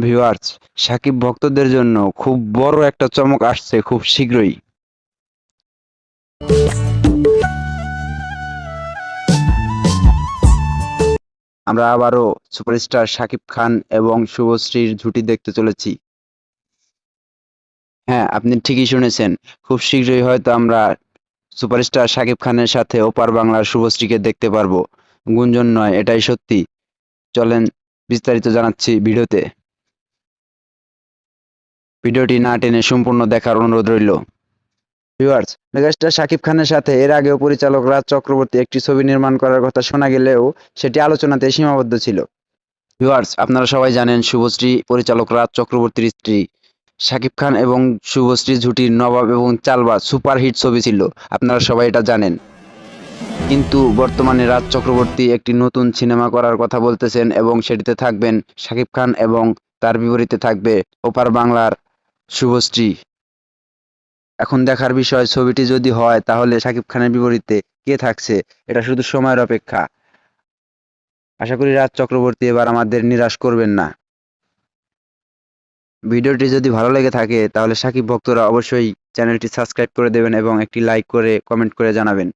Viewers, Shakib ভক্তদের জন্য খুব বড় একটা চমক আসছে খুব শীঘ্রই। আমরা আবারও সুপারস্টার শাকিব খান এবং শুভশ্রীর জুটি দেখতে চলেছি। হ্যাঁ, আপনি ঠিকই শুনেছেন। খুব শীঘ্রই হয়তো আমরা সুপারস্টার শাকিব খানের সাথে ওপার বাংলার শুভশ্রীকে দেখতে পারবো। গুঞ্জন নয়, এটাই সত্যি। চলেন বিস্তারিত জানাচ্ছি ভিডিওতে। ভিডিওটি না টেনে সম্পূর্ণ দেখার অনুরোধ রইল। ভিউয়ার্স, মেগাস্টার শাকিব খানের সাথে এর আগেও পরিচালক রাজ চক্রবর্তী একটি ছবি নির্মাণ করার কথা শোনা গেলেও সেটি আলোচনাতে সীমাবদ্ধ ছিল। ভিউয়ার্স, আপনারা সবাই জানেন শুভশ্রী পরিচালক রাজ চক্রবর্তীর স্ত্রী। শাকিব খান এবং শুভশ্রী জুটির নবাব এবং চালবাজ সুপারহিট ছবি ছিল, আপনারা সবাই এটা জানেন। কিন্তু বর্তমানে রাজ চক্রবর্তী একটি নতুন সিনেমা করার কথা বলতেছেন এবং সেটিতে থাকবেন শাকিব খান এবং তার বিপরীতে থাকবে ওপার বাংলার শুভশ্রী। এখন দেখার বিষয় ছবিটি যদি হয় তাহলে শাকিব খানের বিপরীতে কে থাকছে, এটা শুধু সময়ের অপেক্ষা। আশা করি রাজ চক্রবর্তী এবার আমাদের নিরাশ করবেন না। ভিডিওটি যদি ভালো লেগে থাকে তাহলে শাকিব ভক্তরা অবশ্যই চ্যানেলটি সাবস্ক্রাইব করে দেবেন এবং একটি লাইক করে কমেন্ট করে জানাবেন।